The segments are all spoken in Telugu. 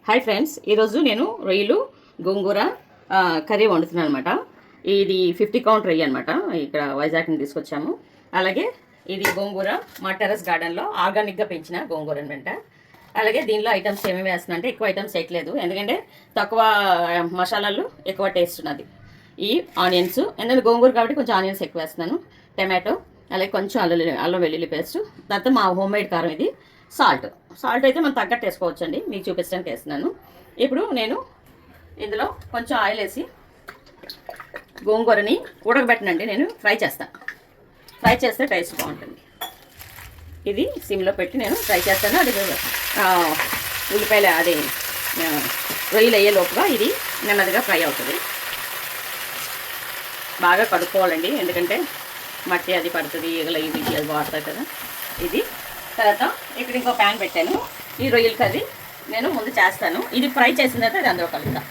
హాయ్ ఫ్రెండ్స్, ఈరోజు నేను రొయ్యలు గోంగూర కర్రీ వండుతున్నాను అనమాట. ఇది 50 కౌంట్ రొయ్య అనమాట. ఇక్కడ వైజాగ్ నుంచి తీసుకొచ్చాము. అలాగే ఇది గోంగూర మా టెర్రస్ గార్డెన్లో ఆర్గానిక్గా పెంచిన గోంగూర అనమాట. అలాగే దీనిలో ఐటమ్స్ ఏమేమి వేస్తున్నా అంటే ఎక్కువ ఐటమ్స్ వేయట్లేదు, ఎందుకంటే తక్కువ మసాలాలు ఎక్కువ టేస్ట్ ఉన్నది. ఈ ఆనియన్స్, ఎందుకంటే గోంగూర కాబట్టి కొంచెం ఆనియన్స్ ఎక్కువ వేస్తున్నాను, టమాటో, అలాగే కొంచెం అల్లం వెల్లుల్లి పేస్ట్, తర్వాత మా హోమ్ మేడ్ కారం, ఇది సాల్ట్ అయితే మనం తగ్గట్టు వేసుకోవచ్చండి, మీకు చూపించడానికి వేస్తున్నాను. ఇప్పుడు నేను ఇందులో కొంచెం ఆయిల్ వేసి గోంగూరని ఉడకబెట్టనండి, నేను ఫ్రై చేస్తే టేస్ట్ బాగుంటుంది. ఇది సిమ్లో పెట్టి నేను ఫ్రై చేస్తాను. అది ఉల్లిపాయలు అది రొయ్యలు అయ్యే లోపుగా ఇది నెమ్మదిగా ఫ్రై అవుతుంది. బాగా కడుక్కోవాలండి, ఎందుకంటే మట్టి అది పడుతుంది, ఈగలు ఇవి అది వాడతాయి కదా. ఇది తర్వాత ఇక్కడ ఇంకో ప్యాన్ పెట్టాను. ఈ రొయ్యల కర్రీ నేను ముందు చేస్తాను, ఇది ఫ్రై చేసిన తర్వాత అది అందులో కలుపుతా.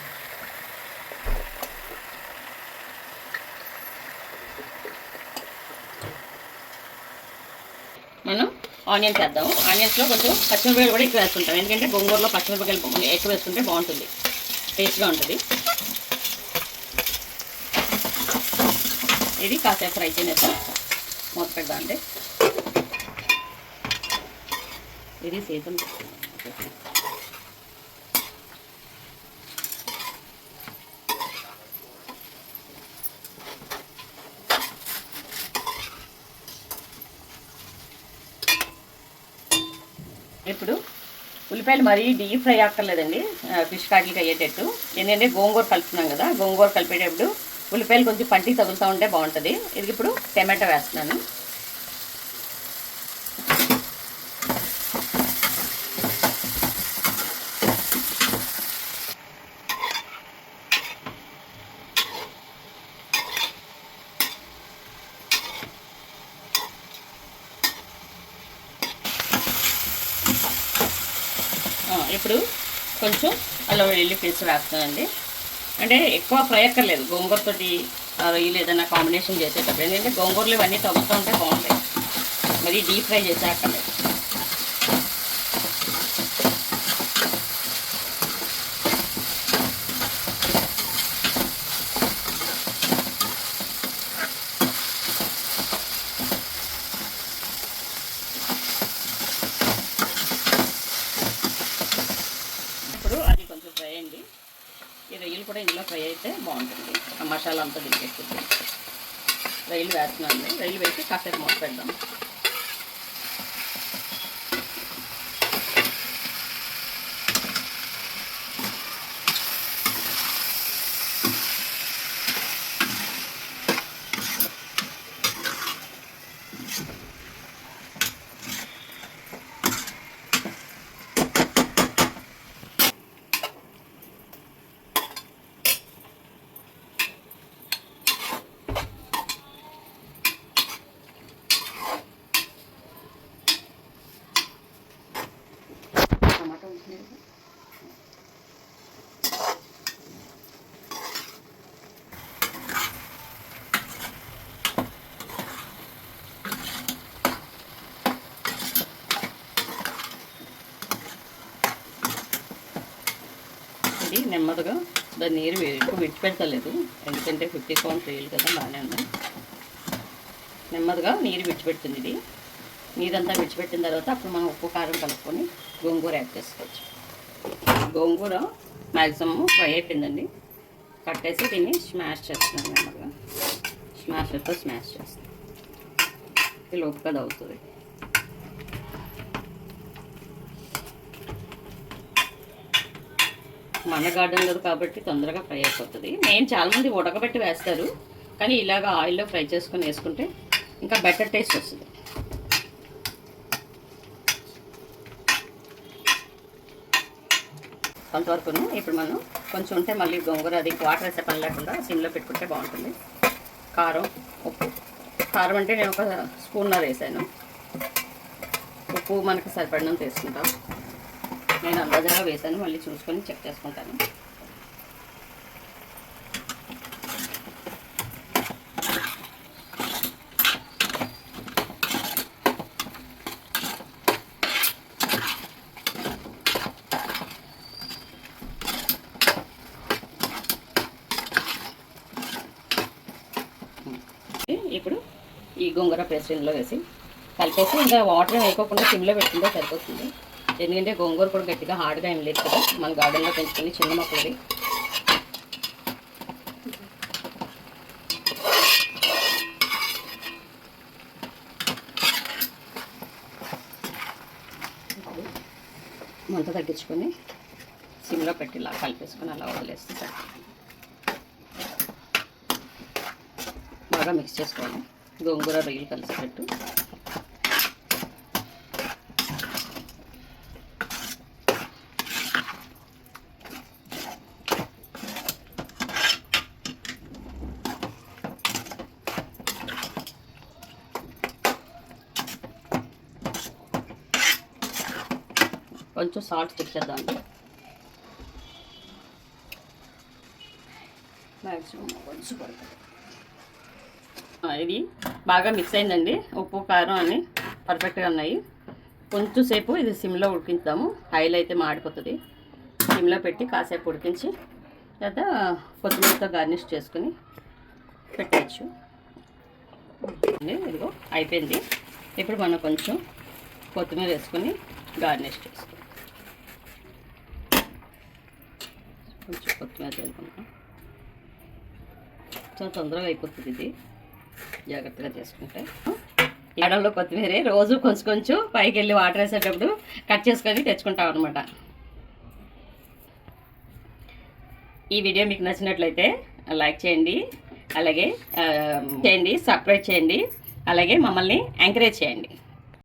మనం ఆనియన్స్ వేద్దాము. ఆనియన్స్లో కొంచెం పచ్చిమిరపకాయలు కూడా ఎక్కువ వేసుకుంటాం, ఎందుకంటే గోంగూరలో పచ్చిమిరపకాయలు ఎక్కువ వేసుకుంటే బాగుంటుంది, టేస్ట్గా ఉంటుంది. ఇది కాసేపు ఫ్రై చేసేస్తాం, మూత పెడదాం. అంటే ఇది సీతం ఇప్పుడు ఉల్లిపాయలు మరీ డీప్ ఫ్రై అక్కర్లేదండి, ఫిష్ కాట్లకి అయ్యేటట్టు. ఏంటంటే గోంగూర కలుపుతున్నాం కదా, గోంగూర కలిపేటప్పుడు ఉల్లిపాయలు కొంచెం పంటికి తగులుతూ ఉంటే బాగుంటుంది. ఇది ఇప్పుడు టమాటో వేస్తున్నాను. ఇప్పుడు కొంచెం అల్లం వెల్లుల్లి పేస్ట్ వేస్తానండి, అంటే ఎక్కువ ఫ్రై అక్కర్లేదు. గోంగూరతోటి రొయ్యలు ఏదైనా కాంబినేషన్ చేసేటప్పుడు, ఎందుకంటే గోంగూరలు ఇవన్నీ తగ్గుతూ ఉంటే బాగుంటాయి, మరి డీప్ ఫ్రై చేసే అక్కర్లేదు. అది కొంచెం ఫ్రై అయ్యింది, ఈ రొయ్యలు కూడా ఇందులో ఫ్రై అయితే బాగుంటుంది, ఆ మసాలా అంతా దింపేస్తుంది. రొయ్యలు వేస్తున్నాను, రొయ్యలు వేసి కాసేపు మూత పెడదాం. ఇది నెమ్మదిగా దాని నీరు ఎక్కువ విడిచిపెడతలేదు, ఎందుకంటే 50 కౌంట్ రొయ్యలు కదా, బాగానే ఉన్నాయి. నెమ్మదిగా నీరు విడిచిపెడుతుంది. ఇది నీరంతా విడిచిపెట్టిన తర్వాత అప్పుడు మనం ఉప్పు కారం కలుపుకొని గోంగూర యాడ్ చేసుకోవచ్చు. గోంగూర మ్యాక్సిమం ఫ్రై అయిపోయిందండి, కట్టేసి దీన్ని స్మాష్ చేస్తున్నాను. నెమ్మదిగా స్మాషర్తో స్మాష్ చేస్తాను, ఇది లోపుగా అవుతుంది. మన గార్డెన్ లేదు కాబట్టి తొందరగా ఫ్రై అయిపోతుంది. నేను చాలామంది ఉడకబెట్టి వేస్తారు, కానీ ఇలాగ ఆయిల్లో ఫ్రై చేసుకొని వేసుకుంటే ఇంకా బెటర్ టేస్ట్ వస్తుంది. కొంతవరకు ఇప్పుడు మనం కొంచెం ఉంటే మళ్ళీ గోంగూర అది వాటర్ వేసే పని లేకుండా సిమ్లో పెట్టుకుంటే బాగుంటుంది. కారం, ఉప్పు. కారం అంటే నేను 1 స్పూన్నర వేసాను, ఉప్పు మనకు సరిపడినంత వేసుకుంటాం. నేను అందాజగా వేసాను, మళ్ళీ చూసుకొని చెక్ చేసుకుంటాను. ఇప్పుడు ఈ గోంగూర పేస్ట్ ఇందులో వేసి కలిపేసి ఇంకా వాటర్ వేయకోకుండా సిమ్లో పెట్టుకుంటే సరిపోతుంది. ఎందుకంటే గోంగూర కూడా గట్టిగా హార్డ్గా ఏం లేదు కదా, మన గార్డెన్లో పెంచుకుని చిన్న మొక్కలది. మంట తగ్గించుకొని సిమ్లో పెట్టి ఇలా కలిపేసుకొని అలా వదిలేస్తే బాగా మిక్స్ చేసుకోవాలి. గోంగూర రొయ్యలు కలిసేటట్టు. కొంచెం సాల్ట్ చెక్ చేద్దామండి. మ్యాక్సిమం కొంచెం పడుతుంది. ఇది బాగా మిక్స్ అయిందండి. ఉప్పు కారం అన్నీ పర్ఫెక్ట్గా ఉన్నాయి. కొంచెం సేపు ఇది సిమ్లో ఉడికించుదాము. హైలో అయితే మాడిపోతుంది. సిమ్లో పెట్టి కాసేపు ఉడికించి తర్వాత కొత్తిమీరతో గార్నిష్ చేసుకుని పెట్టచ్చు. ఇదిగో అయిపోయింది. ఇప్పుడు మనం కొంచెం కొత్తిమీర వేసుకొని గార్నిష్ చేసుకుంటాం. కొంచెం కొత్తిమీర చేసుకుంటాం. చాలా తొందరగా అయిపోతుంది ఇది, జాగ్రత్తగా చేసుకుంటే. ఎడంలో కొత్తిమీర రోజు కొంచెం కొంచెం పైకి వెళ్ళి వాటర్ వేసేటప్పుడు కట్ చేసుకొని తెచ్చుకుంటాం అనమాట. ఈ వీడియో మీకు నచ్చినట్లయితే లైక్ చేయండి, అలాగే సబ్స్క్రైబ్ చేయండి, అలాగే మమ్మల్ని ఎంకరేజ్ చేయండి.